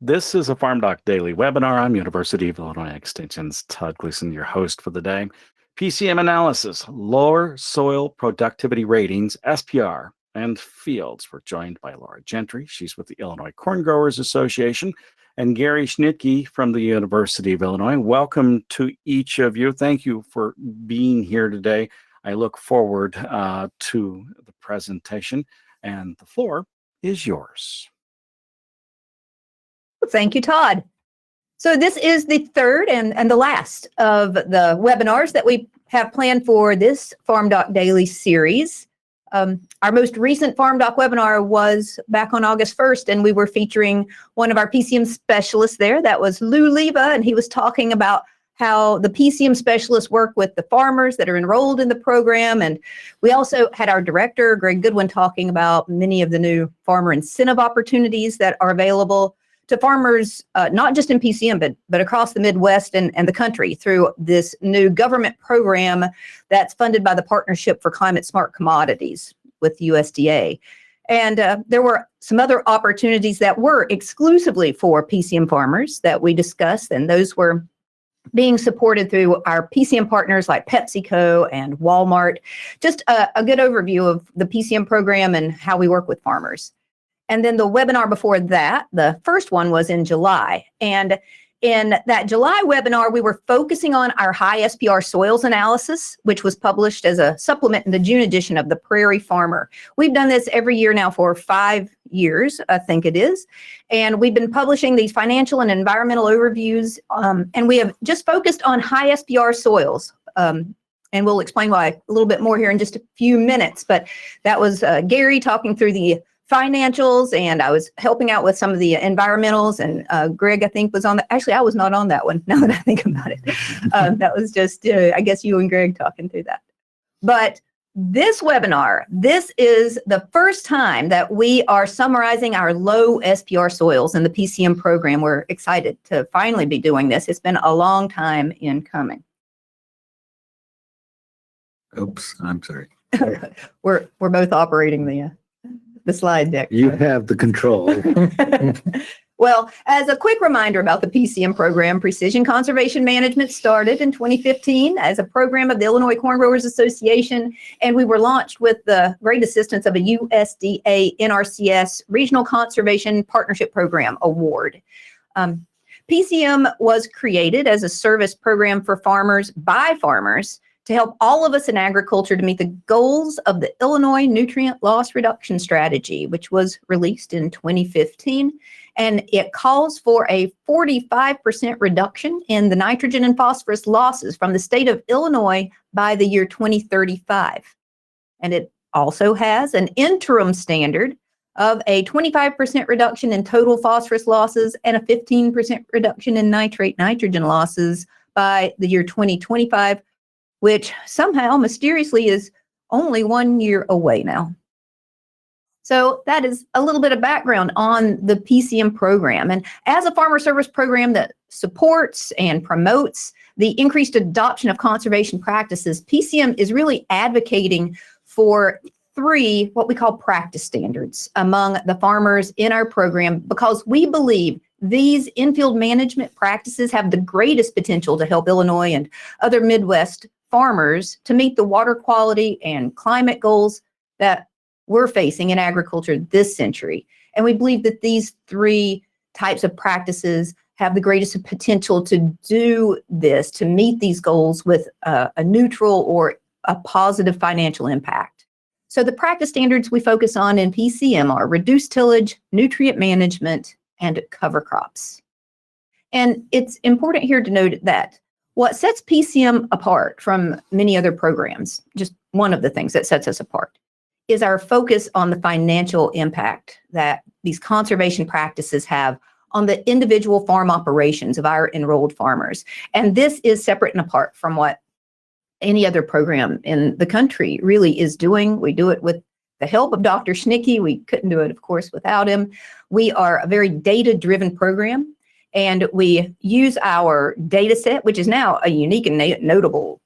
This is a FarmDoc Daily webinar. I'm University of Illinois Extension's Todd Gleason, your host for the day. PCM analysis, lower soil productivity ratings, SPR, and fields. We're joined by Laura Gentry. She's with the Illinois Corn Growers Association, and Gary Schnitkey from the University of Illinois. Welcome to each of you. Thank you for being here today. I look forward to the presentation, and the floor is yours. Thank you, Todd. So this is the third and the last of the webinars that we have planned for this FarmDoc Daily series. Our most recent FarmDoc webinar was back on August 1st, and we were featuring one of our PCM specialists there. That was Lou Leva, and he was talking about how the PCM specialists work with the farmers that are enrolled in the program. And we also had our director, Greg Goodwin, talking about many of the new farmer incentive opportunities that are available to farmers, not just in PCM, but across the Midwest and the country through this new government program that's funded by the Partnership for Climate Smart Commodities with USDA. And there were some other opportunities that were exclusively for PCM farmers that we discussed, and those were being supported through our PCM partners like PepsiCo and Walmart. Just a good overview of the PCM program and how we work with farmers. And then the webinar before that, the first one was in July. And in that July webinar, we were focusing on our high SPR soils analysis, which was published as a supplement in the June edition of the Prairie Farmer. We've done this every year now for 5 years, I think it is. And we've been publishing these financial and environmental overviews. And we have just focused on high SPR soils. And we'll explain why a little bit more here in just a few minutes. But that was Gary talking through the financials, and I was helping out with some of the environmentals, and Greg, I think, was on that. Actually, I was not on that one, now that I think about it. That was just, I guess, you and Greg talking through that. But this webinar, this is the first time that we are summarizing our low SPR soils in the PCM program. We're excited to finally be doing this. It's been a long time in coming. Oops, I'm sorry. We're both operating the slide deck. You have the control. Well, as a quick reminder about the PCM program, Precision Conservation Management started in 2015 as a program of the Illinois Corn Growers Association, and we were launched with the great assistance of a USDA NRCS Regional Conservation Partnership Program award. PCM was created as a service program for farmers by farmers to help all of us in agriculture to meet the goals of the Illinois Nutrient Loss Reduction Strategy, which was released in 2015. And it calls for a 45% reduction in the nitrogen and phosphorus losses from the state of Illinois by the year 2035. And it also has an interim standard of a 25% reduction in total phosphorus losses and a 15% reduction in nitrate nitrogen losses by the year 2025, which somehow mysteriously is only 1 year away now. So that is a little bit of background on the PCM program. And as a farmer service program that supports and promotes the increased adoption of conservation practices, PCM is really advocating for 3 what we call practice standards among the farmers in our program, because we believe these infield management practices have the greatest potential to help Illinois and other Midwest farmers to meet the water quality and climate goals that we're facing in agriculture this century. And we believe that these 3 types of practices have the greatest potential to do this, to meet these goals with a neutral or a positive financial impact. So the practice standards we focus on in PCM are reduced tillage, nutrient management, and cover crops. And it's important here to note that what sets PCM apart from many other programs, just one of the things that sets us apart, is our focus on the financial impact that these conservation practices have on the individual farm operations of our enrolled farmers. And this is separate and apart from what any other program in the country really is doing. We do it with the help of Dr. Schnitkey. We couldn't do it, of course, without him. We are a very data-driven program. And we use our data set, which is now a unique and notable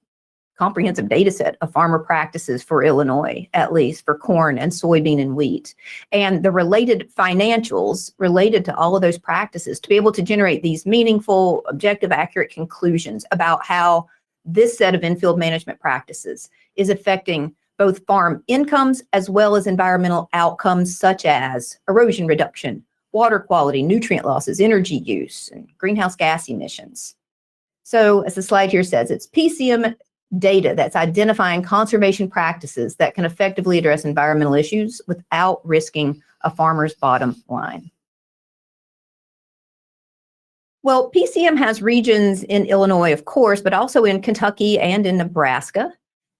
comprehensive data set of farmer practices for Illinois, at least for corn and soybean and wheat, and the related financials related to all of those practices to be able to generate these meaningful, objective, accurate conclusions about how this set of in-field management practices is affecting both farm incomes as well as environmental outcomes such as erosion reduction, water quality, nutrient losses, energy use, and greenhouse gas emissions. So as the slide here says, it's PCM data that's identifying conservation practices that can effectively address environmental issues without risking a farmer's bottom line. Well, PCM has regions in Illinois, of course, but also in Kentucky and in Nebraska.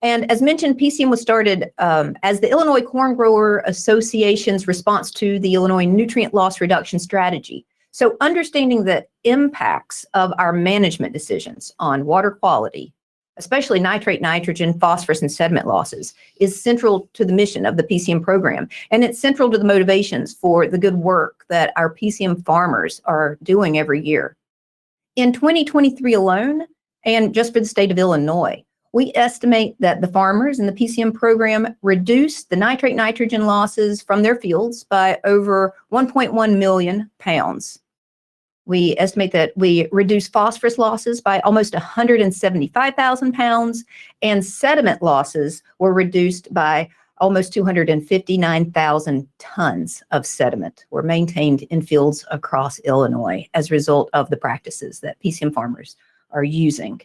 And as mentioned, PCM was started as the Illinois Corn Grower Association's response to the Illinois nutrient loss reduction strategy. So understanding the impacts of our management decisions on water quality, especially nitrate, nitrogen, phosphorus, and sediment losses, is central to the mission of the PCM program. And it's central to the motivations for the good work that our PCM farmers are doing every year. In 2023 alone, and just for the state of Illinois, we estimate that the farmers in the PCM program reduced the nitrate nitrogen losses from their fields by over 1.1 million pounds. We estimate that we reduced phosphorus losses by almost 175,000 pounds, and sediment losses were reduced by almost 259,000 tons of sediment were maintained in fields across Illinois as a result of the practices that PCM farmers are using.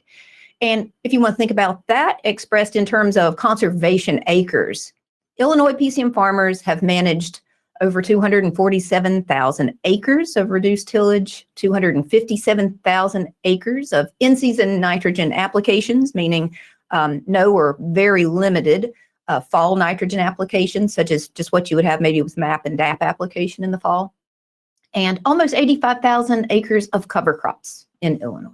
And if you want to think about that expressed in terms of conservation acres, Illinois PCM farmers have managed over 247,000 acres of reduced tillage, 257,000 acres of in-season nitrogen applications, meaning no or very limited fall nitrogen applications, such as just what you would have maybe with MAP and DAP application in the fall, and almost 85,000 acres of cover crops in Illinois.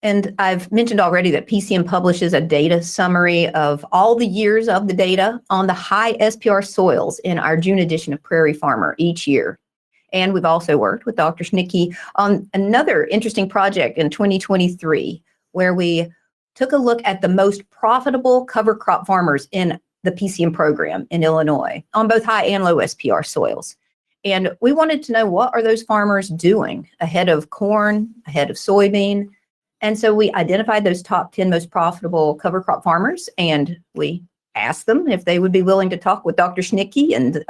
And I've mentioned already that PCM publishes a data summary of all the years of the data on the high SPR soils in our June edition of Prairie Farmer each year. And we've also worked with Dr. Schnitkey on another interesting project in 2023, where we took a look at the most profitable cover crop farmers in the PCM program in Illinois on both high and low SPR soils. And we wanted to know, what are those farmers doing ahead of corn, ahead of soybean? And so we identified those top 10 most profitable cover crop farmers, and we asked them if they would be willing to talk with Dr. Schnitkey and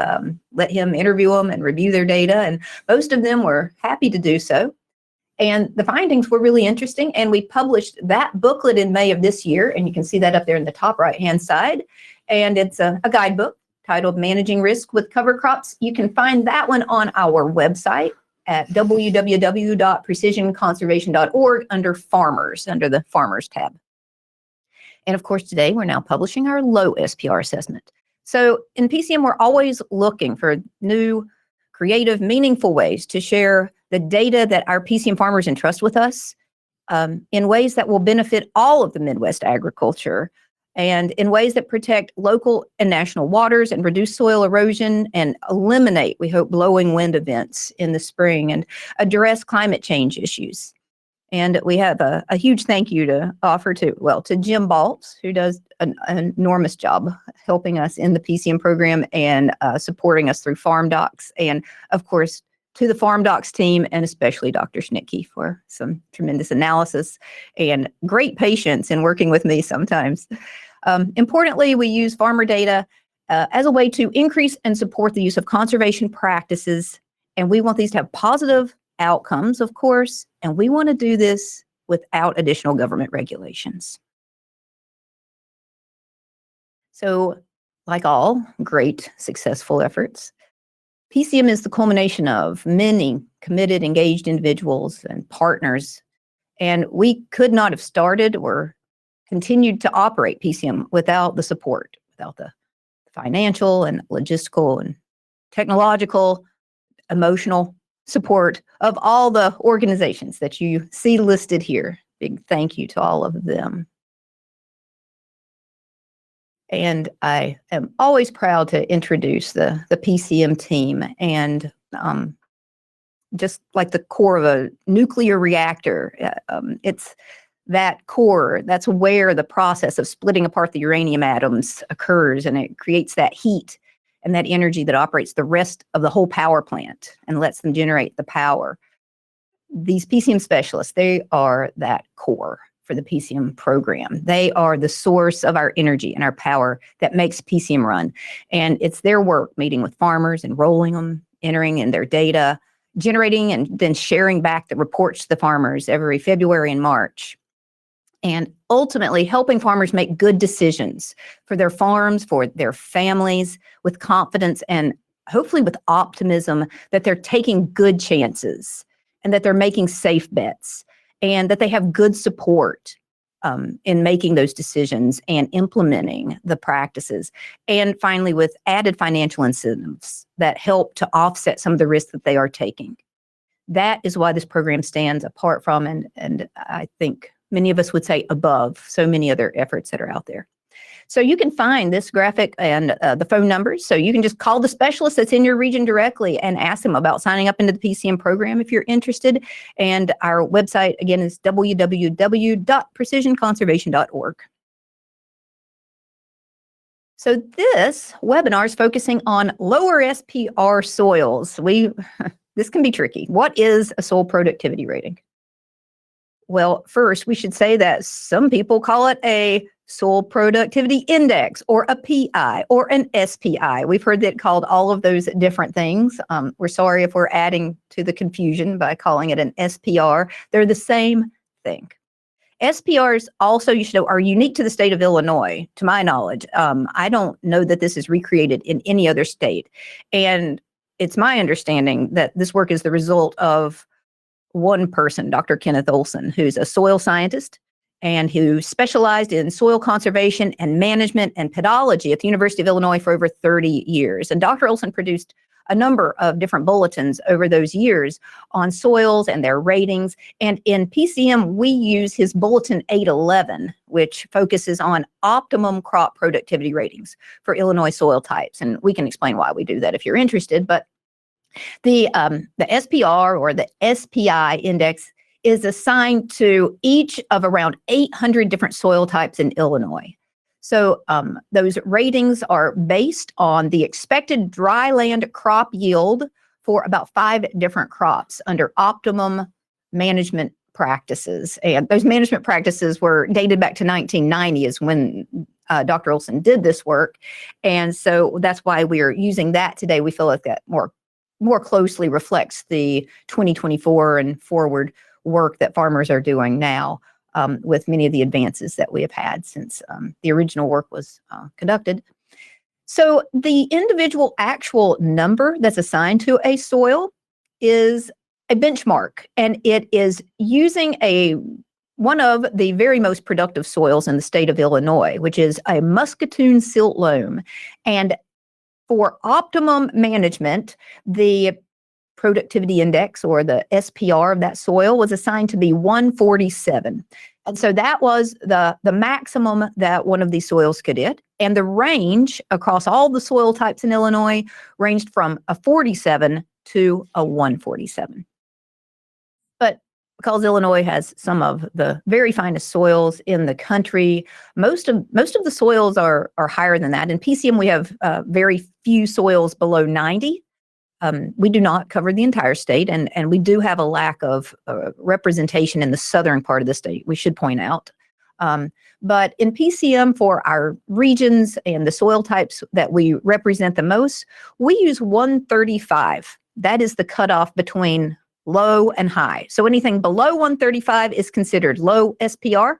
let him interview them and review their data. And most of them were happy to do so. And the findings were really interesting. And we published that booklet in May of this year. And you can see that up there in the top right-hand side. And it's a guidebook titled Managing Risk with Cover Crops. You can find that one on our website at www.precisionconservation.org under Farmers, under the Farmers tab. And of course, today we're now publishing our low SPR assessment. So in PCM, we're always looking for new, creative, meaningful ways to share the data that our PCM farmers entrust with us in ways that will benefit all of the Midwest agriculture, and in ways that protect local and national waters and reduce soil erosion and eliminate, we hope, blowing wind events in the spring and address climate change issues. And we have a huge thank you to offer to Jim Baltz, who does an enormous job helping us in the PCM program and supporting us through farmdocs, and of course, to the farmdocs team, and especially Dr. Schnitkey for some tremendous analysis and great patience in working with me sometimes. Importantly, we use farmer data as a way to increase and support the use of conservation practices. And we want these to have positive outcomes, of course, and we want to do this without additional government regulations. So, like all great successful efforts, PCM is the culmination of many committed, engaged individuals and partners, and we could not have started or continued to operate PCM without the support, without the financial and logistical and technological, emotional support of all the organizations that you see listed here. Big thank you to all of them. And I am always proud to introduce the PCM team. And just like the core of a nuclear reactor, it's that core, that's where the process of splitting apart the uranium atoms occurs, and it creates that heat and that energy that operates the rest of the whole power plant and lets them generate the power. These PCM specialists, they are that core for the PCM program. They are the source of our energy and our power that makes PCM run. And it's their work meeting with farmers, enrolling them, entering in their data, generating and then sharing back the reports to the farmers every February and March. And ultimately helping farmers make good decisions for their farms, for their families, with confidence and hopefully with optimism that they're taking good chances and that they're making safe bets and that they have good support in making those decisions and implementing the practices. And finally, with added financial incentives that help to offset some of the risks that they are taking. That is why this program stands apart from, and I think many of us would say above so many other efforts that are out there. So you can find this graphic and the phone numbers. So you can just call the specialist that's in your region directly and ask them about signing up into the PCM program if you're interested. And our website, again, is www.precisionconservation.org. So this webinar is focusing on lower SPR soils. This can be tricky. What is a soil productivity rating? Well, first, we should say that some people call it a soil productivity index or a PI or an SPI. We've heard that called all of those different things. We're sorry if we're adding to the confusion by calling it an SPR. They're the same thing. SPRs also, you should know, are unique to the state of Illinois, to my knowledge. I don't know that this is recreated in any other state. And it's my understanding that this work is the result of one person, Dr. Kenneth Olson, who's a soil scientist and who specialized in soil conservation and management and pedology at the University of Illinois for over 30 years. And Dr. Olson produced a number of different bulletins over those years on soils and their ratings. And in PCM, we use his Bulletin 811, which focuses on optimum crop productivity ratings for Illinois soil types. And we can explain why we do that if you're interested. But the SPR or the SPI index is assigned to each of around 800 different soil types in Illinois. So those ratings are based on the expected dry land crop yield for about 5 different crops under optimum management practices. And those management practices were dated back to 1990 is when Dr. Olson did this work. And so that's why we are using that today. We feel like that more closely reflects the 2024 and forward work that farmers are doing now with many of the advances that we have had since the original work was conducted. So the individual actual number that's assigned to a soil is a benchmark, and it is using one of the very most productive soils in the state of Illinois, which is a Muscatoon silt loam. And for optimum management, the productivity index or the SPR of that soil was assigned to be 147. And so that was the maximum that one of these soils could hit. And the range across all the soil types in Illinois ranged from a 47 to a 147. But because Illinois has some of the very finest soils in the country, most of the soils are higher than that. In PCM, we have very few soils below 90. We do not cover the entire state, and we do have a lack of representation in the southern part of the state, we should point out. But in PCM, for our regions and the soil types that we represent the most, we use 135. That is the cutoff between low and high. So anything below 135 is considered low SPR,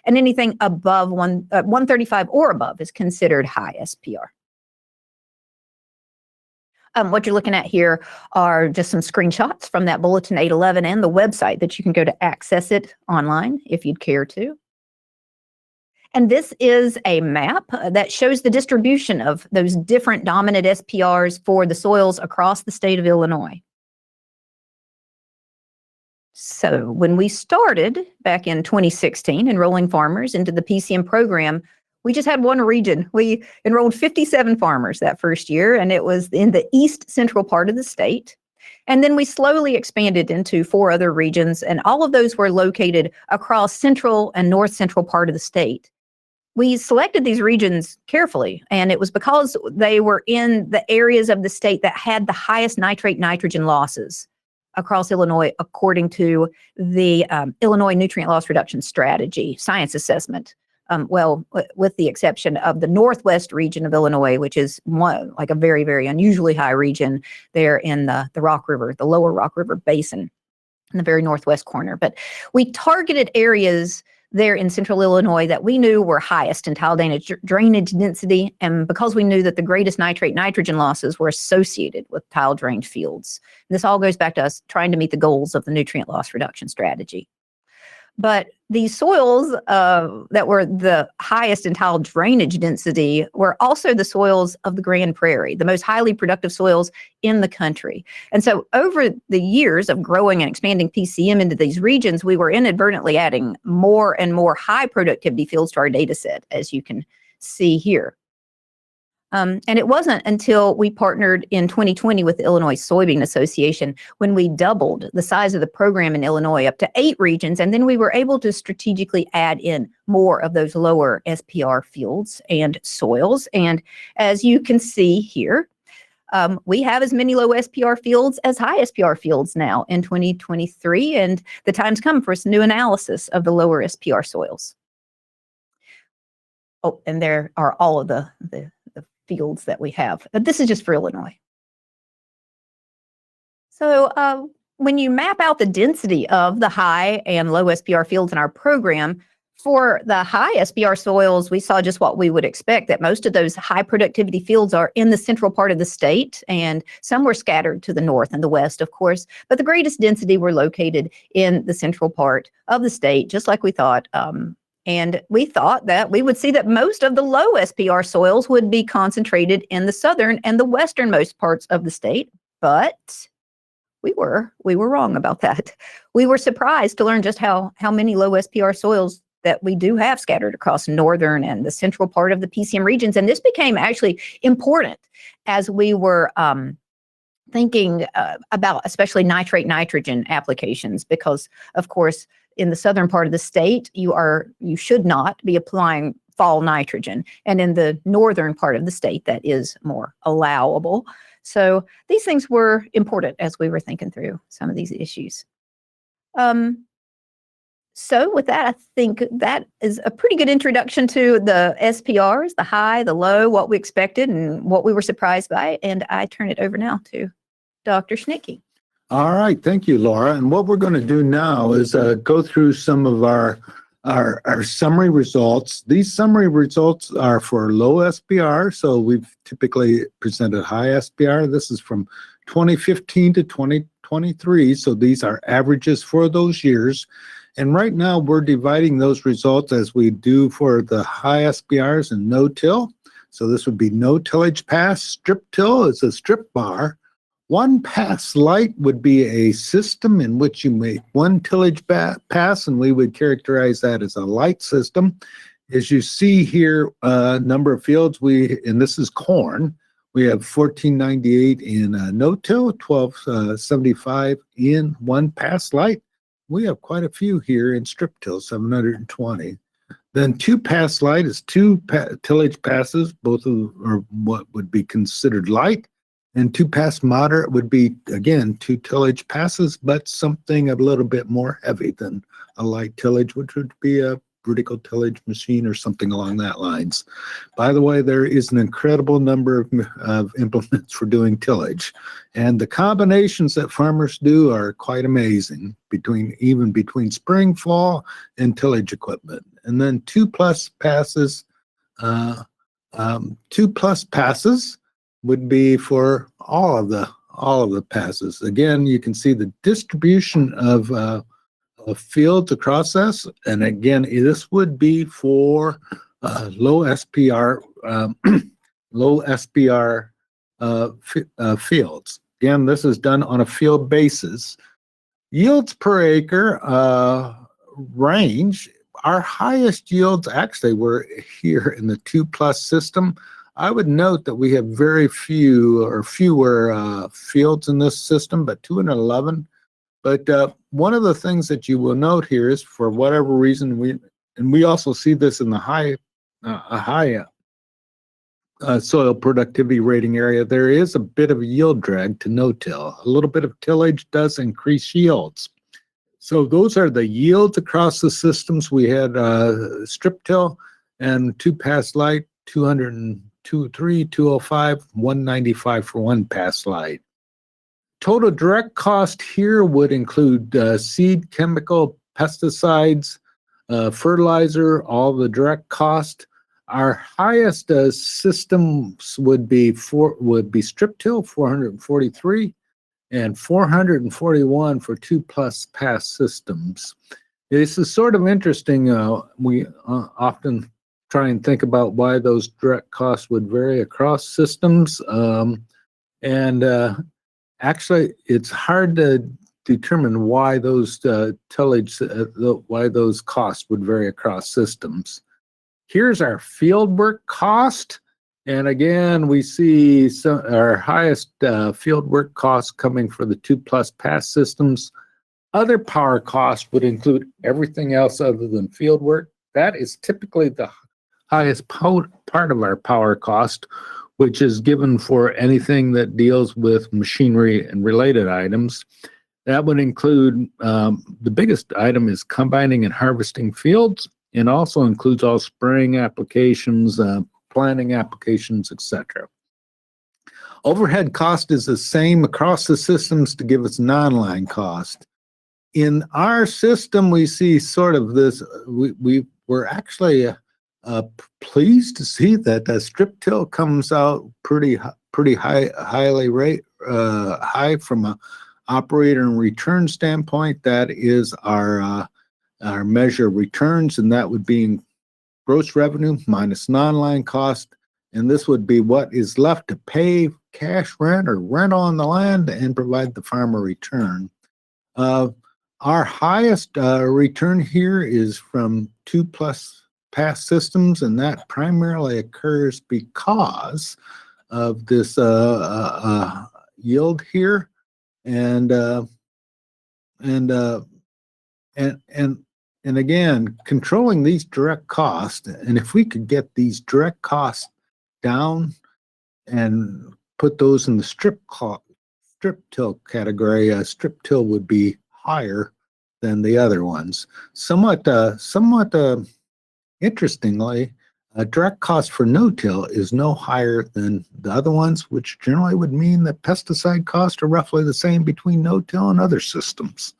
and anything above 135 or above is considered high SPR. What you're looking at here are just some screenshots from that Bulletin 811 and the website that you can go to access it online if you'd care to. And this is a map that shows the distribution of those different dominant SPRs for the soils across the state of Illinois. So when we started back in 2016 enrolling farmers into the PCM program, we just had one region. We enrolled 57 farmers that first year, and it was in the east central part of the state. And then we slowly expanded into 4 other regions, and all of those were located across central and north central part of the state. We selected these regions carefully, and it was because they were in the areas of the state that had the highest nitrate nitrogen losses across Illinois, according to the Illinois Nutrient Loss Reduction Strategy Science Assessment. With the exception of the northwest region of Illinois, which is like a very, very unusually high region there in the Rock River, the lower Rock River Basin in the very northwest corner. But we targeted areas there in central Illinois that we knew were highest in tile drainage density, and because we knew that the greatest nitrate nitrogen losses were associated with tile drained fields. And this all goes back to us trying to meet the goals of the nutrient loss reduction strategy. But these soils that were the highest in tile drainage density were also the soils of the Grand Prairie, the most highly productive soils in the country. And so over the years of growing and expanding PCM into these regions, we were inadvertently adding more and more high productivity fields to our data set, as you can see here. And it wasn't until we partnered in 2020 with the Illinois Soybean Association when we doubled the size of the program in Illinois up to 8 regions, and then we were able to strategically add in more of those lower SPR fields and soils. And as you can see here, we have as many low SPR fields as high SPR fields now in 2023, and the time's come for some new analysis of the lower SPR soils. Oh, and there are all of the fields that we have. But this is just for Illinois. So when you map out the density of the high and low SPR fields in our program, for the high SPR soils, we saw just what we would expect, that most of those high productivity fields are in the central part of the state, and some were scattered to the north and the west, of course, but the greatest density were located in the central part of the state, just like we thought. And we thought that we would see that most of the low SPR soils would be concentrated in the southern and the westernmost parts of the state, but we were wrong about that. We were surprised to learn just how many low SPR soils that we do have scattered across northern and the central part of the PCM regions. And this became actually important as we were thinking about especially nitrate nitrogen applications, because of course, in the southern part of the state, you should not be applying fall nitrogen. And in the northern part of the state, that is more allowable. So these things were important as we were thinking through some of these issues. So with that, I think that is a pretty good introduction to the SPRs, the high, the low, what we expected and what we were surprised by. And I turn it over now to Dr. Schnitkey. All right. Thank you, Laura. And what we're going to do now is go through some of our summary results. These summary results are for low SPR. So we've typically presented high SPR. This is from 2015 to 2023. So these are averages for those years. And right now we're dividing those results as we do for the high SPRs and no-till. So this would be no tillage pass. Strip till is a strip bar. One pass light would be a system in which you make one tillage pass, and we would characterize that as a light system. As you see here, number of fields, and this is corn, we have 1498 in no-till, 1275 in one pass light. We have quite a few here in strip till, 720. Then two pass light is two tillage passes, both of them are what would be considered light. And two pass moderate would be, again, two tillage passes, but something a little bit more heavy than a light tillage, which would be a vertical tillage machine or something along that lines. By the way, there is an incredible number of implements for doing tillage. And the combinations that farmers do are quite amazing, even between spring, fall, and tillage equipment. And then two plus passes would be for all of the passes. Again, you can see the distribution of fields across this, and again, this would be for low SPR fields. Again, this is done on a field basis. Yields per acre range. Our highest yields actually were here in the 2+ system. I would note that we have very few or fewer fields in this system, but 211. But one of the things that you will note here is, for whatever reason, we also see this in the high soil productivity rating area, there is a bit of a yield drag to no-till. A little bit of tillage does increase yields. So those are the yields across the systems. We had strip till and 2-pass light, 203, 205, 195 for 1-pass light. Total direct cost here would include seed, chemical, pesticides, fertilizer, all the direct cost. Our highest systems would be strip till, 443, and 441 for 2+ pass systems. This is sort of interesting. We often try and think about why those direct costs would vary across systems. Actually, it's hard to determine why those why those costs would vary across systems. Here's our field work cost. And again, we see our highest field work costs coming for the 2+ pass systems. Other power costs would include everything else other than field work. That is typically the highest part of our power cost, which is given for anything that deals with machinery and related items. That would include, the biggest item is combining and harvesting fields, and also includes all spraying applications, planting applications, etc. Overhead cost is the same across the systems to give us non-line cost. In our system, we see sort of this, we're actually pleased to see that the strip till comes out pretty high from a operator and return standpoint. That is our measure of returns, and that would be gross revenue minus non-line cost, and this would be what is left to pay cash rent or rent on the land and provide the farmer return. Our highest return here is from 2+ pass systems, and that primarily occurs because of this yield here, and again, controlling these direct costs, and if we could get these direct costs down and put those in the strip till category, strip till would be higher than the other ones. Somewhat interestingly, direct cost for no-till is no higher than the other ones, which generally would mean that pesticide costs are roughly the same between no-till and other systems.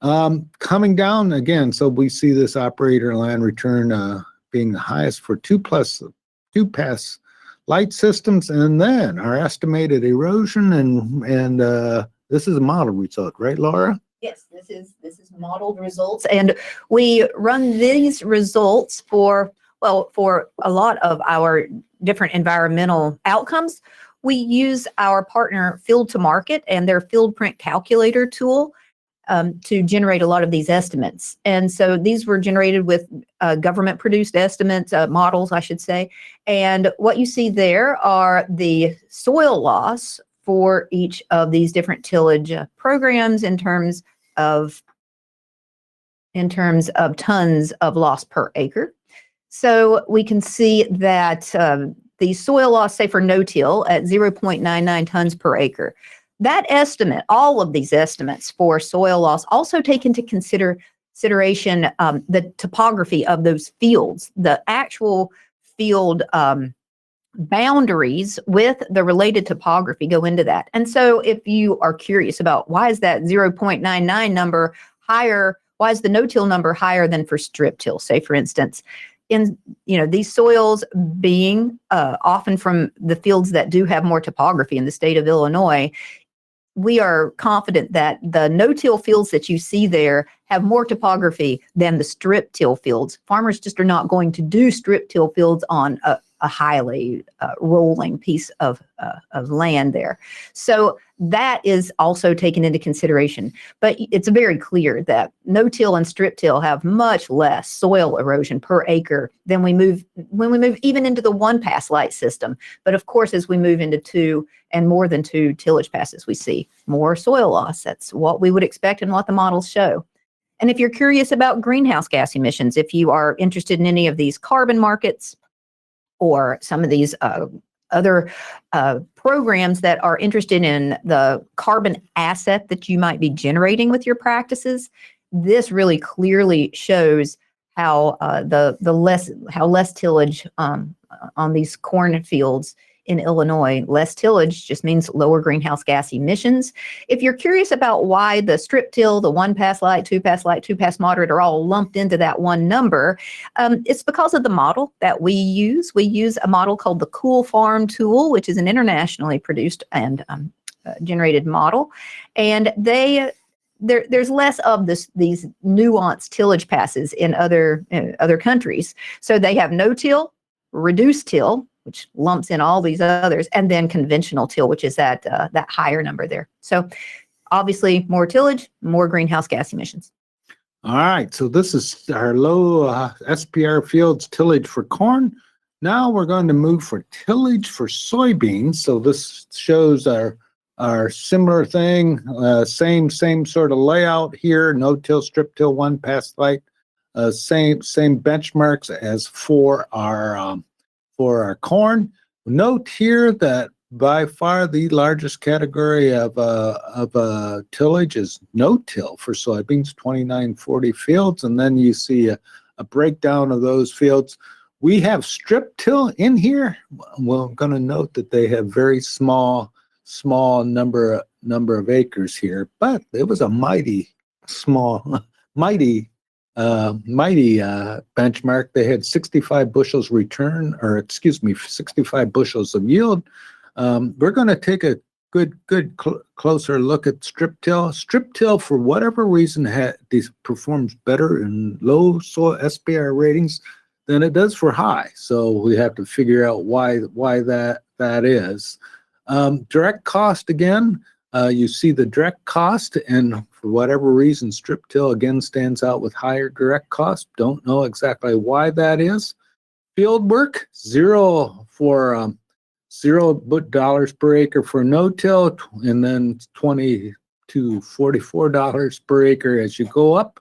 Coming down again, so we see this operator land return being the highest for 2-pass light systems, and then our estimated erosion, and this is a model result, right, Laura? Yes, this is modeled results, and we run these results for a lot of our different environmental outcomes. We use our partner Field to Market and their field print calculator tool to generate a lot of these estimates. And so these were generated with government produced estimates, models, I should say. And what you see there are the soil loss for each of these different tillage programs in terms of tons of loss per acre. So we can see that the soil loss, say for no-till, at 0.99 tons per acre. That estimate, all of these estimates for soil loss, also take into consideration the topography of those fields, the actual field boundaries with the related topography go into that. And so if you are curious about why is that 0.99 number higher, why is the no-till number higher than for strip till, say for instance, in these soils being often from the fields that do have more topography in the state of Illinois, we are confident that the no-till fields that you see there have more topography than the strip till fields. Farmers just are not going to do strip till fields on a highly rolling piece of land there. So that is also taken into consideration. But it's very clear that no-till and strip-till have much less soil erosion per acre than when we move even into the one-pass light system. But of course, as we move into 2 and more than 2 tillage passes, we see more soil loss. That's what we would expect and what the models show. And if you're curious about greenhouse gas emissions, if you are interested in any of these carbon markets or some of these other programs that are interested in the carbon asset that you might be generating with your practices, this really clearly shows how less tillage on these corn fields in Illinois. Less tillage just means lower greenhouse gas emissions. If you're curious about why the strip till, the one pass light, two pass moderate are all lumped into that one number, it's because of the model that we use. We use a model called the Cool Farm tool, which is an internationally produced and generated model. And there's less of these nuanced tillage passes in other countries. So they have no till, reduced till, which lumps in all these others, and then conventional till, which is that higher number there. So obviously more tillage, more greenhouse gas emissions. All right, so this is our low SPR fields tillage for corn. Now we're going to move for tillage for soybeans. So this shows our similar thing, same sort of layout here, no till, strip till, one pass light, same benchmarks as for our corn. Note here that by far the largest category of tillage is no-till for soybeans, 2940 fields, and then you see a breakdown of those fields. We have strip-till in here. Well, I'm going to note that they have very small number of acres here, but it was a mighty benchmark. They had 65 bushels return, 65 bushels of yield. We're going to take a good closer look at strip till. Strip till, for whatever reason, performs better in low soil SPR ratings than it does for high. So we have to figure out why that is. Direct cost again. You see the direct cost, and for whatever reason, strip till again stands out with higher direct cost. Don't know exactly why that is. Field work, $0 per acre for no-till, and then $20 to $44 per acre as you go up.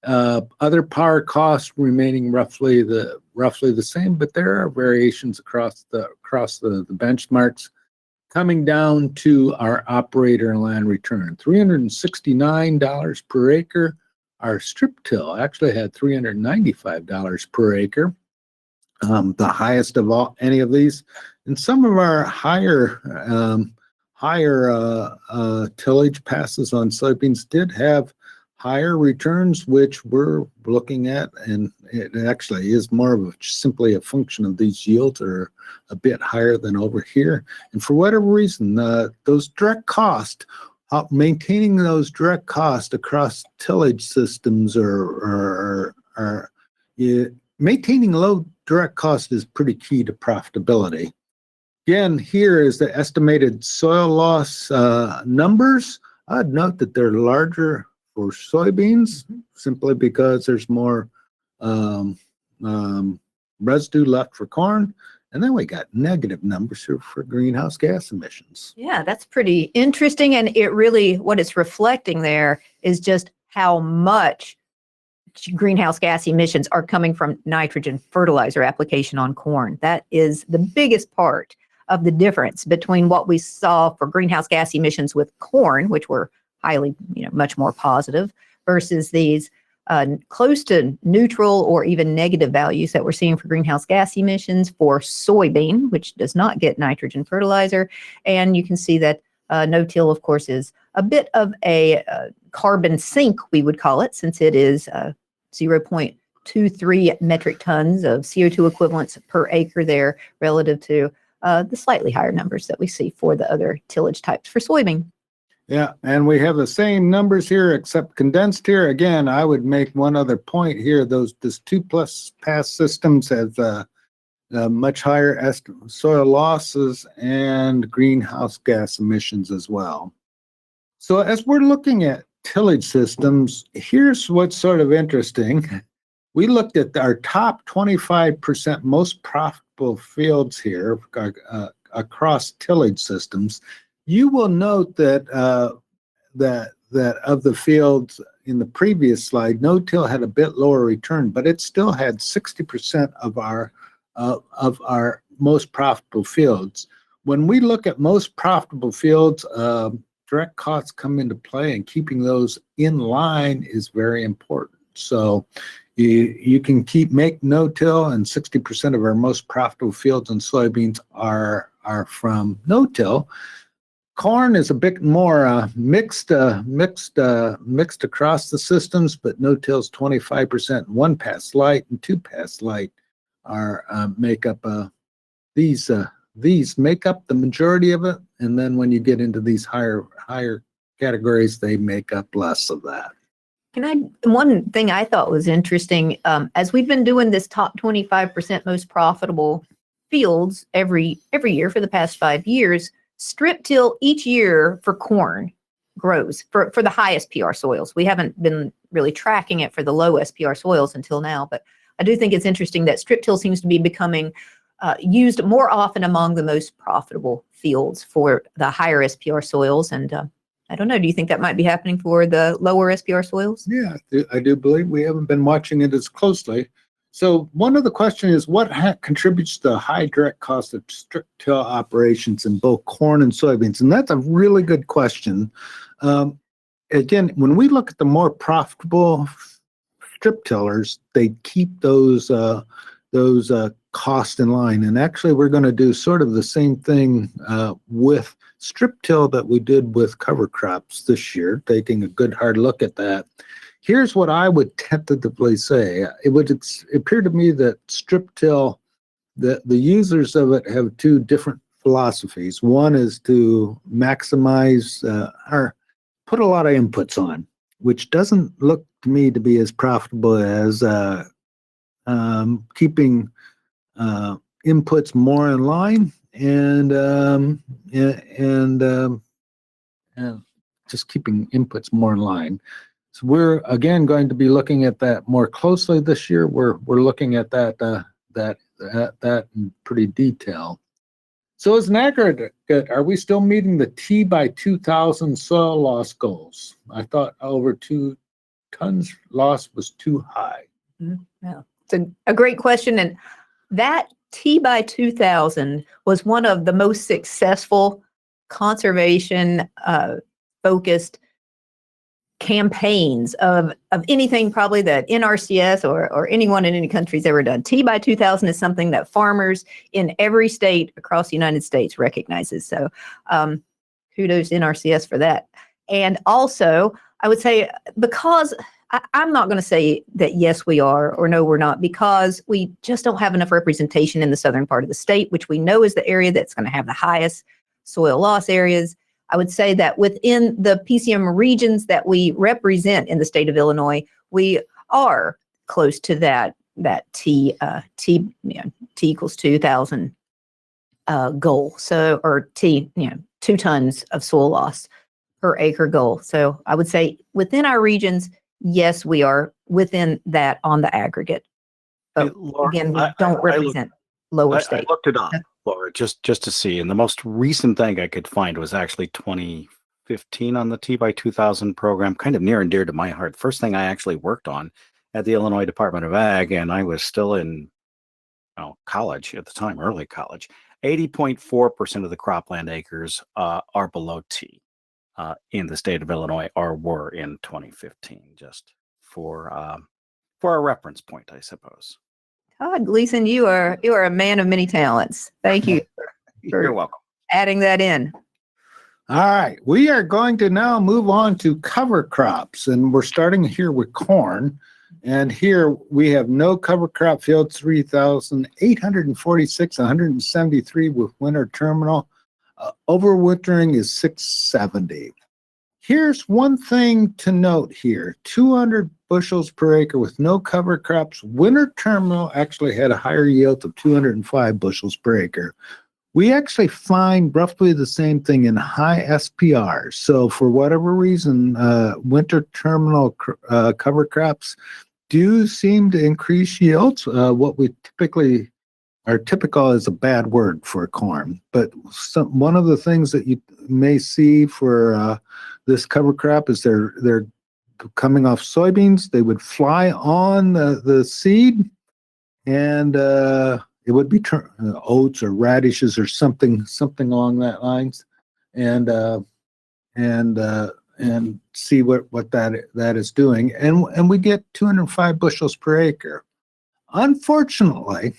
Other power costs remaining roughly the same, but there are variations across the benchmarks. Coming down to our operator land return, $369 per acre. Our strip till actually had $395 per acre, the highest of any of these. And some of our higher tillage passes on soybeans did have higher returns, which we're looking at, and it actually is more of simply a function of these yields are a bit higher than over here. And for whatever reason, those direct costs, maintaining those direct costs across tillage systems maintaining low direct cost is pretty key to profitability. Again, here is the estimated soil loss numbers. I'd note that they're larger for soybeans, simply because there's more residue left for corn. And then we got negative numbers here for greenhouse gas emissions. Yeah, that's pretty interesting. And it really, what it's reflecting there is just how much greenhouse gas emissions are coming from nitrogen fertilizer application on corn. That is the biggest part of the difference between what we saw for greenhouse gas emissions with corn, which were highly, much more positive, versus these close to neutral or even negative values that we're seeing for greenhouse gas emissions for soybean, which does not get nitrogen fertilizer. And you can see that no-till, of course, is a bit of a carbon sink, we would call it, since it is 0.23 metric tons of CO2 equivalents per acre there, relative to the slightly higher numbers that we see for the other tillage types for soybean. Yeah, and we have the same numbers here except condensed here. Again, I would make one other point here. This 2+ pass systems much higher soil losses and greenhouse gas emissions as well. So as we're looking at tillage systems, here's what's sort of interesting. We looked at our top 25% most profitable fields here across tillage systems. You will note that that of the fields in the previous slide, no-till had a bit lower return, but it still had 60% of our most profitable fields. When we look at most profitable fields, direct costs come into play, and keeping those in line is very important. So you can make no-till, and 60% of our most profitable fields in soybeans are from no-till. Corn is a bit more mixed across the systems, but no-till's 25%. 1-pass light and 2-pass light make up these make up the majority of it, and then when you get into these higher categories, they make up less of that. One thing I thought was interesting, as we've been doing this top 25% most profitable fields every year for the past 5 years, strip till each year for corn grows for the high SPR soils. We haven't been really tracking it for the low SPR soils until now, but I do think it's interesting that strip till seems to be becoming used more often among the most profitable fields for the higher SPR soils. And I don't know, do you think that might be happening for the lower SPR soils? Yeah, I do believe we haven't been watching it as closely. So one of the questions is what contributes to the high direct cost of strip till operations in both corn and soybeans? And that's a really good question. Again, when we look at the more profitable strip tillers, they keep those costs in line. And actually, we're going to do sort of the same thing with strip till that we did with cover crops this year, taking a good hard look at that. Here's what I would tentatively say. It would appear to me that strip till, the users of it have two different philosophies. One is to maximize or put a lot of inputs on, which doesn't look to me to be as profitable as keeping inputs more in line and just keeping inputs more in line. So we're again going to be looking at that more closely this year. We're looking at that in pretty detail. So as an aggregate, are we still meeting the T by 2,000 soil loss goals? I thought over 2 tons loss was too high. Yeah, it's a great question, and that T by 2,000 was one of the most successful conservation focused campaigns of anything probably that NRCS or anyone in any country's ever done. T by 2,000 is something that farmers in every state across the United States recognizes. So kudos to NRCS for that. And also, I would say, because I'm not going to say that yes, we are, or no, we're not, because we just don't have enough representation in the southern part of the state, which we know is the area that's going to have the highest soil loss areas. I would say that within the PCM regions that we represent in the state of Illinois, we are close to that T equals 2,000 goal. So, or 2 tons of soil loss per acre goal. So I would say within our regions, yes, we are within that on the aggregate. But Laura, again, we don't represent lower states. I looked it up, Laura, just to see. And the most recent thing I could find was actually 2015 on the T by 2000 program, kind of near and dear to my heart. First thing I actually worked on at the Illinois Department of Ag, and I was still in college at the time, early college. 80.4% of the cropland acres are below T in the state of Illinois, or were in 2015, just for a reference point, I suppose. Todd Gleason, you are a man of many talents. Thank you. You're welcome. Adding that in. All right, we are going to now move on to cover crops, and we're starting here with corn. And here we have no cover crop fields, 3,846, 173 with winter terminal. Overwintering is 670. Here's one thing to note here. 200 bushels per acre with no cover crops. Winter terminal actually had a higher yield of 205 bushels per acre. We actually find roughly the same thing in high SPR. So for whatever reason, winter terminal cover crops do seem to increase yields. What we typical is a bad word for corn, but one of the things that you may see for this cover crop is they're coming off soybeans. They would fly on the seed, and it would be oats or radishes or something along that lines, and see what that is doing, and we get 205 bushels per acre. Unfortunately,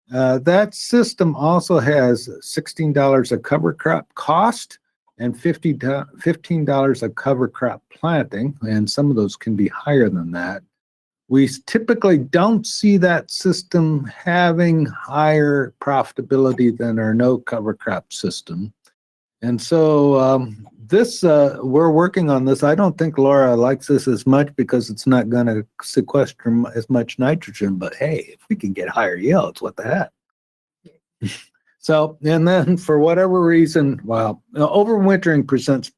that system also has $16 a cover crop cost and $15 a cover crop planting, and some of those can be higher than that. We typically don't see that system having higher profitability than our no cover crop system. And so we're working on this. I don't think Laura likes this as much because it's not going to sequester as much nitrogen, but hey, if we can get higher yields, what the heck? So, and then for whatever reason, overwintering presents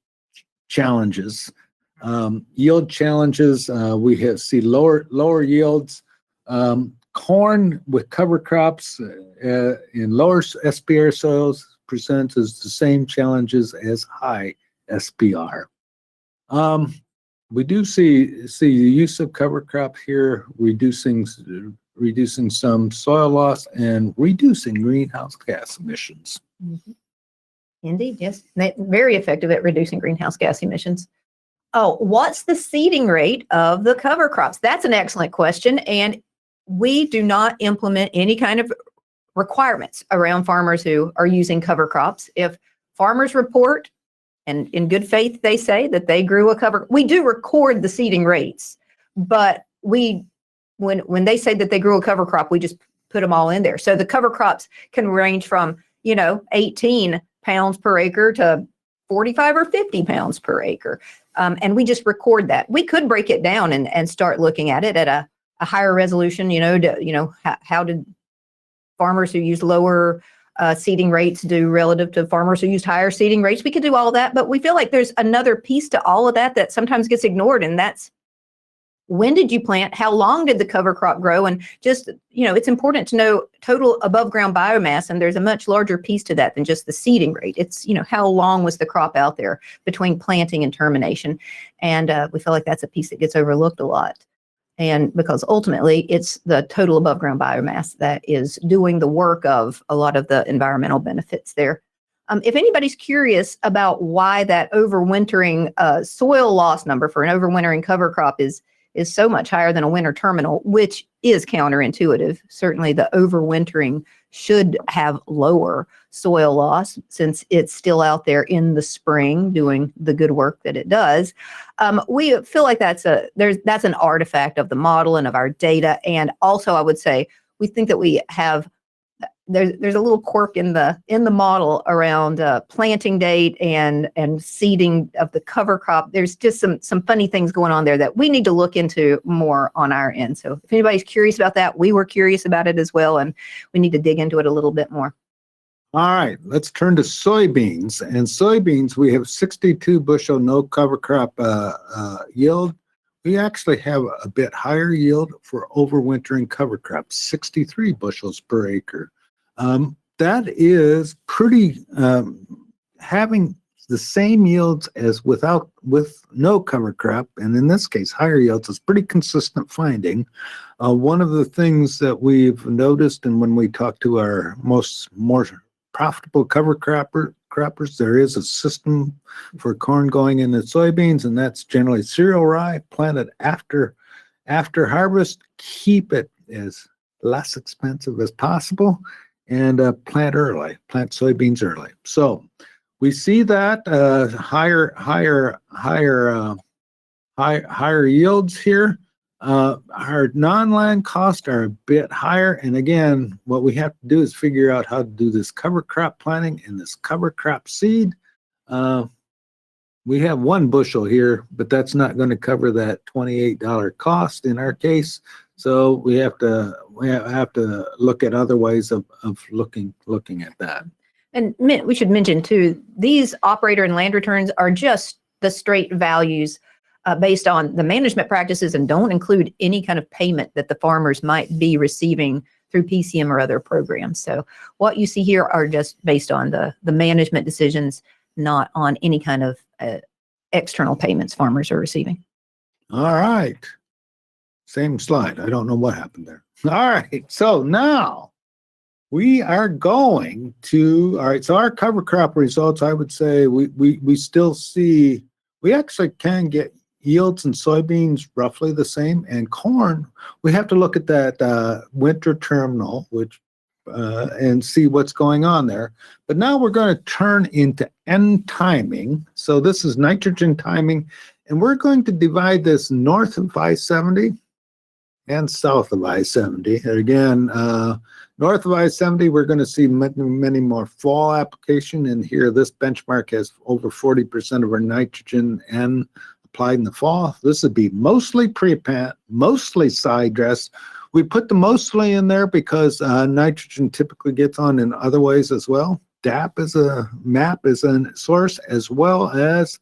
challenges, yield challenges. We see lower yields. Corn with cover crops in lower SPR soils presents as the same challenges as high SPR. We do see the use of cover crop here reducing some soil loss and reducing greenhouse gas emissions. Mm-hmm. Indeed, yes. Very effective at reducing greenhouse gas emissions. Oh, what's the seeding rate of the cover crops? That's an excellent question. And we do not implement any kind of requirements around farmers who are using cover crops. If farmers report, and in good faith, they say that they grew a cover, we do record the seeding rates, but when they say that they grew a cover crop, we just put them all in there. So the cover crops can range from, 18 pounds per acre to 45 or 50 pounds per acre. And we just record that. We could break it down and start looking at it at a higher resolution, how did farmers who use lower seeding rates do relative to farmers who used higher seeding rates. We could do all that, but we feel like there's another piece to all of that sometimes gets ignored, and that's when did you plant? How long did the cover crop grow? And just, it's important to know total above ground biomass, and there's a much larger piece to that than just the seeding rate. It's, how long was the crop out there between planting and termination? And we feel like that's a piece that gets overlooked a lot. And because ultimately it's the total above ground biomass that is doing the work of a lot of the environmental benefits there. If anybody's curious about why that overwintering soil loss number for an overwintering cover crop is so much higher than a winter terminal, which is counterintuitive. Certainly the overwintering should have lower soil loss since it's still out there in the spring doing the good work that it does. We feel like that's an artifact of the model and of our data. And also I would say, we think that we have, there's a little quirk in the model around planting date and seeding of the cover crop. There's just some funny things going on there that we need to look into more on our end. So if anybody's curious about that, we were curious about it as well, and we need to dig into it a little bit more. All right, let's turn to soybeans. And soybeans, we have 62 bushel no cover crop yield. We actually have a bit higher yield for overwintering cover crops, 63 bushels per acre. That is pretty, having the same yields as with no cover crop, and in this case, higher yields, is pretty consistent finding. One of the things that we've noticed, and when we talk to our more profitable cover croppers, there is a system for corn going into soybeans, and that's generally cereal rye planted after harvest. Keep it as less expensive as possible, and plant soybeans early. So we see that higher yields here. Our non-land costs are a bit higher, and again, what we have to do is figure out how to do this cover crop planting and this cover crop seed. we have 1 bushel here, but that's not going to cover that $28 cost in our case. So we have to look at other ways of looking at that. And we should mention too, these operator and land returns are just the straight values based on the management practices and don't include any kind of payment that the farmers might be receiving through PCM or other programs. So what you see here are just based on the management decisions, not on any kind of external payments farmers are receiving. All right. Same slide. I don't know what happened there. All right. So now we are going to, all right. So our cover crop results, I would say we still see, we actually can get yields in soybeans roughly the same, and corn, we have to look at that winter terminal, which and see what's going on there. But now we're going to turn into N timing. So this is nitrogen timing, and we're going to divide this north of I-70 and south of I-70. Again, north of I-70, we're going to see many more fall application. And here, this benchmark has over 40% of our nitrogen N applied in the fall. This would be mostly pre-plant, mostly side dress. We put the mostly in there because nitrogen typically gets on in other ways as well. DAP is a MAP is a source, as well as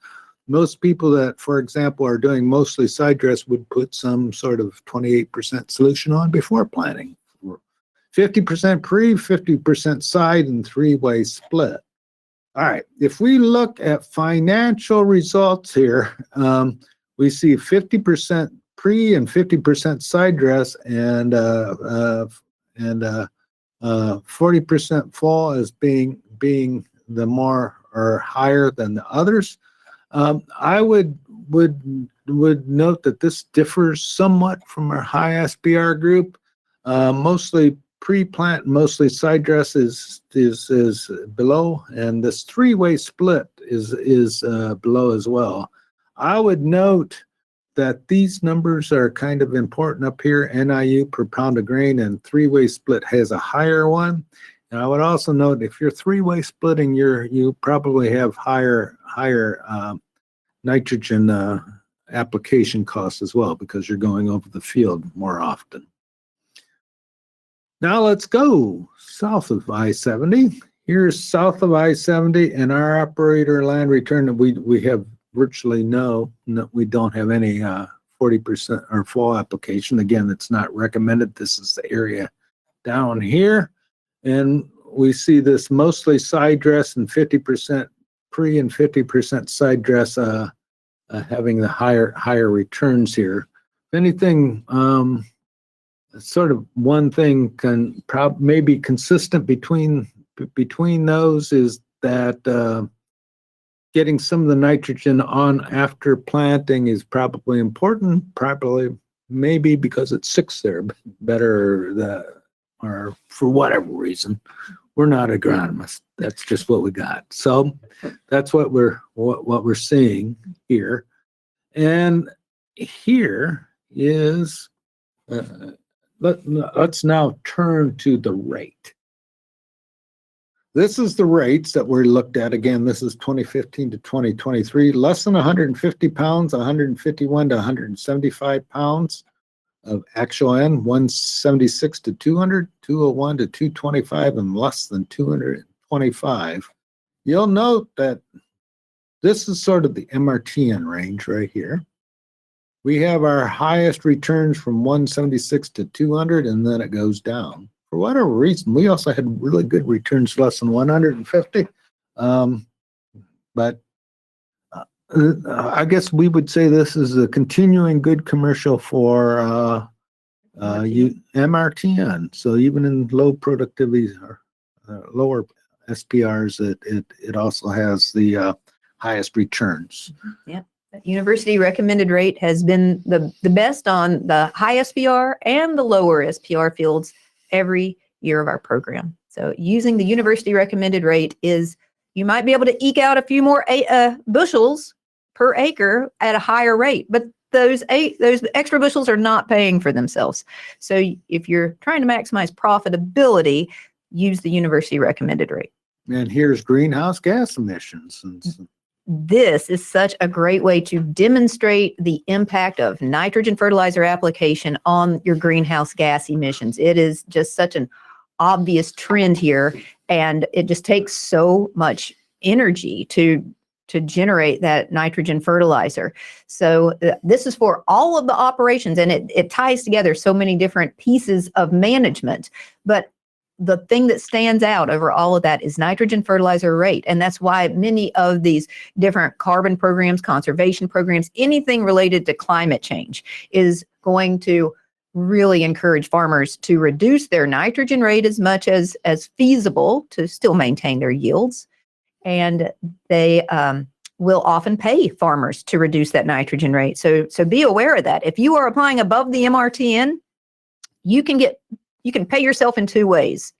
most people that, for example, are doing mostly side dress would put some sort of 28% solution on before planting. 50% pre, 50% side, and 3-way split. All right, if we look at financial results here, we see 50% pre and 50% side dress, and 40% fall as being the more or higher than the others. I would note that this differs somewhat from our high SPR group. Mostly pre-plant, mostly side dress is below, and this 3-way split is below as well. I would note that these numbers are kind of important up here. NIU per pound of grain, and 3-way split has a higher one. And I would also note if you're 3-way splitting, you probably have higher nitrogen application costs as well, because you're going over the field more often. Now let's go south of I-70. Here's south of I-70, and our operator land return, we have virtually we don't have any 40% or fall application. Again, it's not recommended. This is the area down here. And we see this mostly side dress and 50% pre and 50% side dress having the higher returns here. If anything, sort of one thing may be consistent between those is that getting some of the nitrogen on after planting is probably important, maybe because it sticks there better, or for whatever reason. We're not agronomists. That's just what we got. So that's what we're seeing here. And here is, let's now turn to the rate. This is the rates that were looked at. Again, this is 2015 to 2023, less than 150 pounds, 151 to 175 pounds of actual N, 176 to 200, 201 to 225, and less than 225. You'll note that this is sort of the MRTN range right here. We have our highest returns from 176 to 200, and then it goes down. For whatever reason, we also had really good returns less than 150. But I guess we would say this is a continuing good commercial for MRTN. So even in low productivity or lower SPRs, it also has the highest returns. Yeah. University recommended rate has been the best on the high SPR and the lower SPR fields every year of our program. So using the university recommended rate is, you might be able to eke out a few more bushels per acre at a higher rate, but those extra bushels are not paying for themselves. So if you're trying to maximize profitability, use the university recommended rate. And here's greenhouse gas emissions. And this is such a great way to demonstrate the impact of nitrogen fertilizer application on your greenhouse gas emissions. It is just such an obvious trend here, and it just takes so much energy to generate that nitrogen fertilizer. So this is for all of the operations, and it ties together so many different pieces of management. But the thing that stands out over all of that is nitrogen fertilizer rate. And that's why many of these different carbon programs, conservation programs, anything related to climate change is going to really encourage farmers to reduce their nitrogen rate as much as feasible to still maintain their yields. And they will often pay farmers to reduce that nitrogen rate. So be aware of that. If you are applying above the MRTN, you can pay yourself in two ways.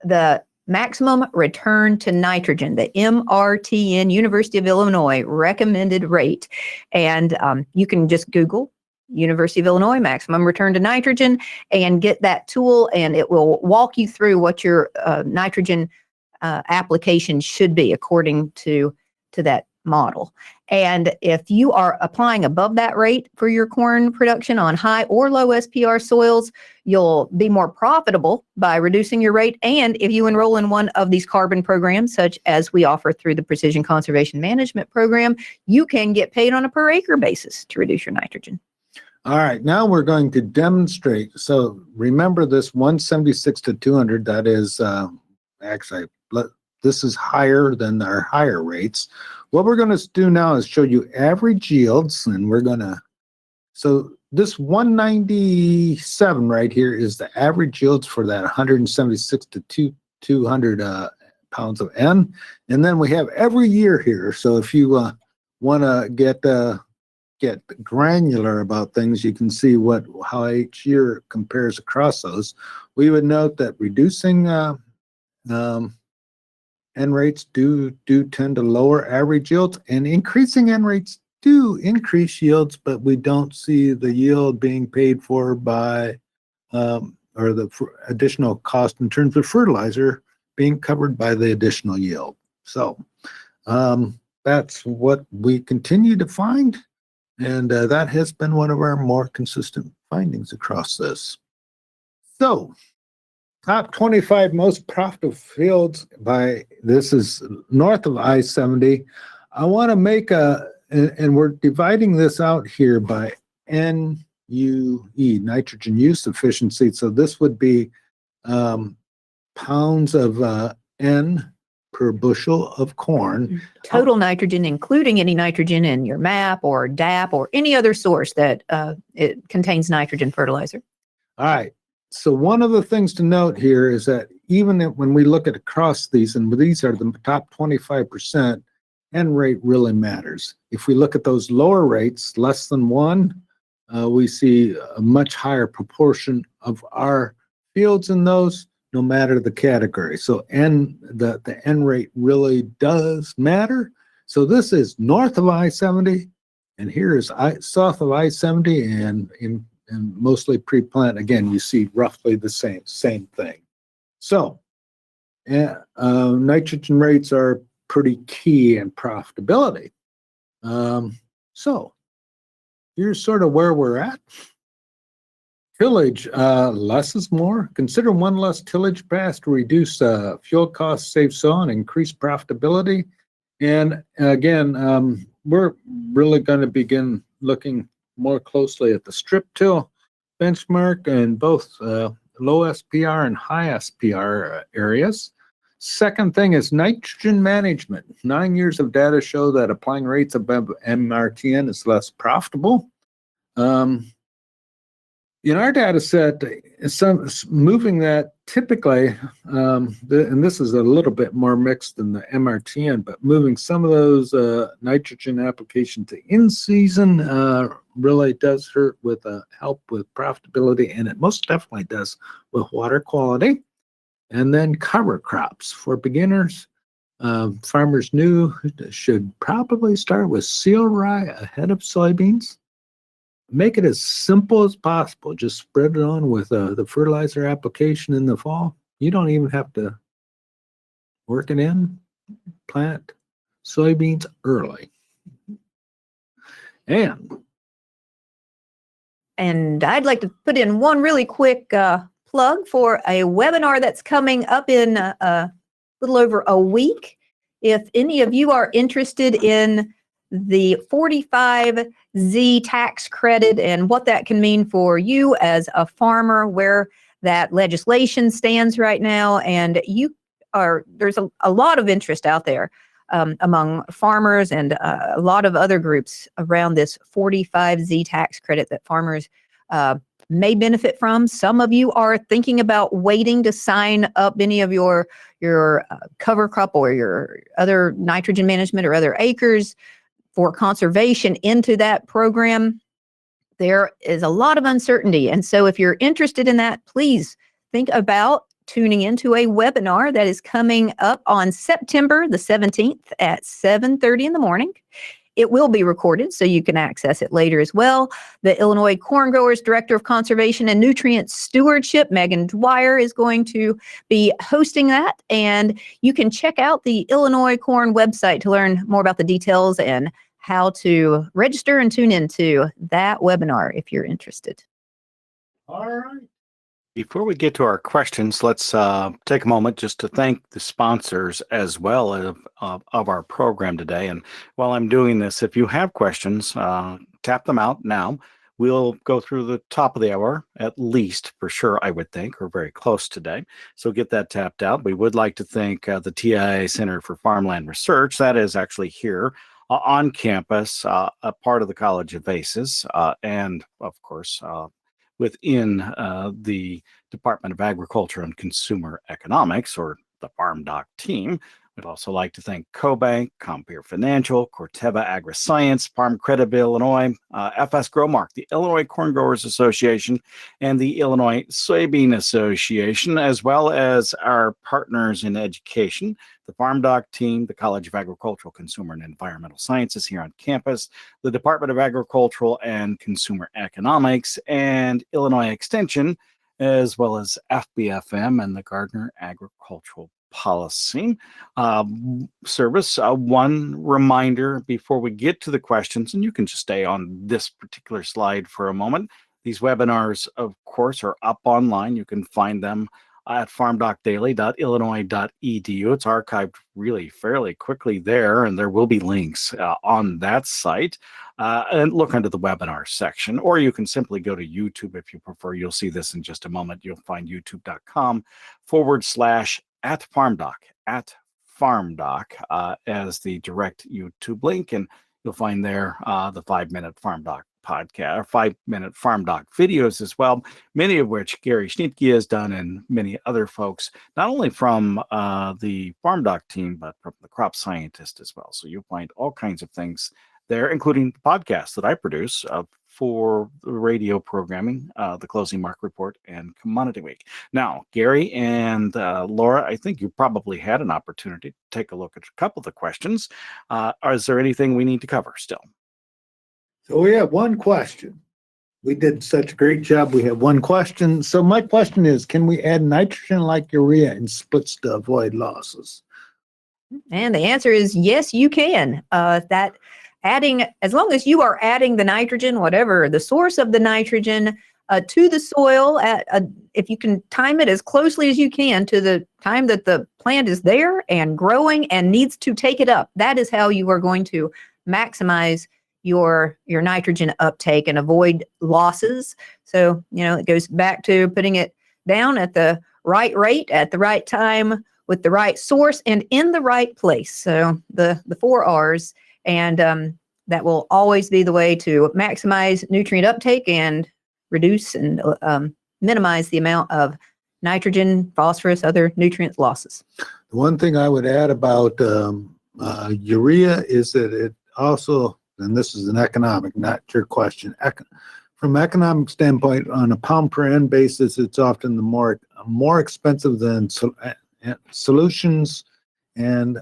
The maximum return to nitrogen, the MRTN, University of Illinois recommended rate. And you can just Google University of Illinois maximum return to nitrogen and get that tool, and it will walk you through what your nitrogen application should be according to that model. And if you are applying above that rate for your corn production on high or low SPR soils, you'll be more profitable by reducing your rate. And if you enroll in one of these carbon programs, such as we offer through the Precision Conservation Management Program, you can get paid on a per acre basis to reduce your nitrogen. All right, now we're going to demonstrate. So remember this 176 to 200, that is actually, this is higher than our higher rates. What we're going to do now is show you average yields, and we're going to, so this 197 right here is the average yields for that 176 to 200 pounds of N. And then we have every year here. So if you want to get granular about things, you can see how each year compares across those. We would note that reducing N rates do tend to lower average yields, and increasing N rates do increase yields, but we don't see the yield being paid for by or the additional cost in terms of fertilizer being covered by the additional yield. So that's what we continue to find, and that has been one of our more consistent findings across this. So top 25 most profitable fields this is north of I-70. I want to make and we're dividing this out here by NUE, nitrogen use efficiency. So this would be pounds of N per bushel of corn. Total nitrogen, including any nitrogen in your MAP or DAP or any other source that it contains nitrogen fertilizer. All right. So one of the things to note here is that even when we look at across these, and these are the top 25%, N rate really matters. If we look at those lower rates, less than 1, we see a much higher proportion of our fields in those, no matter the category. So the N rate really does matter. So this is north of I-70, and here is south of I-70, and mostly pre-plant. Again, you see roughly the same thing. So nitrogen rates are pretty key in profitability. So here's sort of where we're at. Tillage, less is more. Consider one less tillage pass to reduce fuel costs, save soil, and increase profitability. And again, we're really going to begin looking more closely at the strip till benchmark in both low SPR and high SPR areas. Second thing is nitrogen management. 9 years of data show that applying rates above MRTN is less profitable. In our data set, moving that typically, and this is a little bit more mixed than the MRTN, but moving some of those nitrogen application to in-season really does hurt with help with profitability, and it most definitely does with water quality. And then cover crops for beginners. Farmers new should probably start with seal rye ahead of soybeans. Make it as simple as possible. Just spread it on with the fertilizer application in the fall. You don't even have to work it in, plant. soybeans early. And I'd like to put in one really quick plug for a webinar that's coming up in a little over a week. If any of you are interested in the 45Z tax credit and what that can mean for you as a farmer, where that legislation stands right now, and there's a lot of interest out there among farmers and a lot of other groups around this 45Z tax credit that farmers may benefit from. Some of you are thinking about waiting to sign up any of your cover crop or your other nitrogen management or other acres for conservation into that program. There is a lot of uncertainty. And so if you're interested in that, please think about tuning into a webinar that is coming up on September the 17th at 7:30 in the morning. It will be recorded, so you can access it later as well. The Illinois Corn Growers Director of Conservation and Nutrient Stewardship, Megan Dwyer, is going to be hosting that. And you can check out the Illinois Corn website to learn more about the details and how to register and tune into that webinar if you're interested. All right. Before we get to our questions, let's take a moment just to thank the sponsors as well of our program today. And while I'm doing this, if you have questions, tap them out now. We'll go through the top of the hour, at least, for sure, I would think, or very close today. So get that tapped out. We would like to thank the TIA Center for Farmland Research. That is actually here on campus, a part of the College of ACES, and, of course, within the Department of Agriculture and Consumer Economics, or the FarmDoc team. We'd also like to thank CoBank, Compere Financial, Corteva AgriScience, Farm Credit of Illinois, FS Growmark, the Illinois Corn Growers Association, and the Illinois Soybean Association, as well as our partners in education, the FarmDoc team, the College of Agricultural, Consumer, and Environmental Sciences here on campus, the Department of Agricultural and Consumer Economics, and Illinois Extension, as well as FBFM and the Gardner Agricultural Policy Service. One reminder before we get to the questions, and you can just stay on this particular slide for a moment. These webinars, of course, are up online. You can find them at farmdocdaily.illinois.edu. It's archived really fairly quickly there, and there will be links on that site. And look under the webinar section, or you can simply go to YouTube if you prefer. You'll see this in just a moment. You'll find youtube.com/@farmdoc as the direct YouTube link, and you'll find there the 5-minute FarmDoc podcast, 5-minute FarmDoc videos as well, many of which Gary Schnitkey has done, and many other folks, not only from the FarmDoc team, but from the crop scientist as well. So you'll find all kinds of things there, including the podcast that I produce for the radio programming, the Closing Mark Report, and Commodity Week. Now, Gary and Laura, I think you probably had an opportunity to take a look at a couple of the questions. Is there anything we need to cover still? So we have one question. We did such a great job. We have one question. So my question is, can we add nitrogen like urea in splits to avoid losses? And the answer is yes, you can. As long as you are adding the nitrogen, whatever the source of the nitrogen, to the soil, if you can time it as closely as you can to the time that the plant is there and growing and needs to take it up, that is how you are going to maximize your nitrogen uptake and avoid losses. So, it goes back to putting it down at the right rate, at the right time, with the right source, and in the right place. So the 4 R's, and that will always be the way to maximize nutrient uptake and reduce and minimize the amount of nitrogen, phosphorus, other nutrient losses. The one thing I would add about urea is that it also, and this is an economic, not your question, from an economic standpoint, on a pound per N basis, it's often the more expensive than solutions and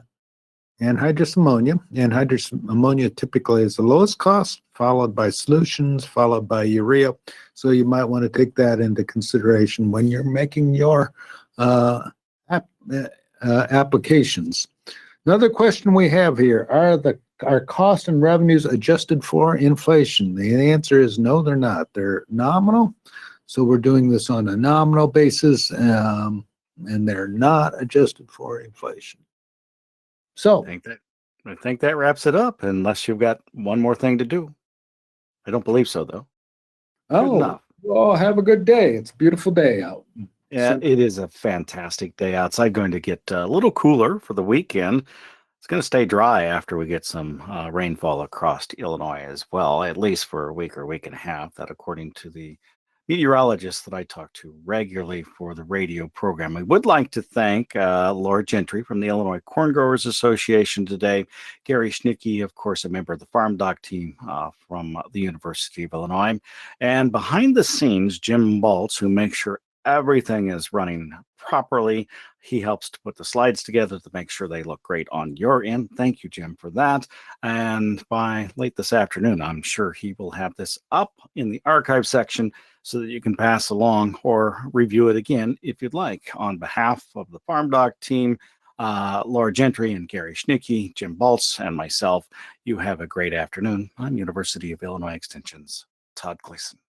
anhydrous ammonia. Anhydrous ammonia typically is the lowest cost, followed by solutions, followed by urea. So you might want to take that into consideration when you're making your applications. Another question we have here, are costs and revenues adjusted for inflation? The answer is no, they're not. They're nominal. So we're doing this on a nominal basis, and they're not adjusted for inflation. So, I think that wraps it up, unless you've got one more thing to do. I don't believe so, though. Good enough. well, have a good day. It's a beautiful day out. Yeah, So- it is a fantastic day outside. Going to get a little cooler for the weekend. It's going to stay dry after we get some rainfall across Illinois as well, at least for a week or week and a half. That, according to the meteorologists that I talk to regularly for the radio program. I would like to thank Laura Gentry from the Illinois Corn Growers Association today, Gary Schnitkey, of course, a member of the farmdoc team from the University of Illinois, and behind the scenes, Jim Baltz, who makes sure everything is running properly. He helps to put the slides together to make sure they look great on your end. Thank you, Jim, for that. And by late this afternoon, I'm sure he will have this up in the archive section so that you can pass along or review it again if you'd like. On behalf of the farmdoc team, Laura Gentry and Gary Schnitkey, Jim Baltz, and myself, you have a great afternoon. I'm University of Illinois Extension's Todd Gleason.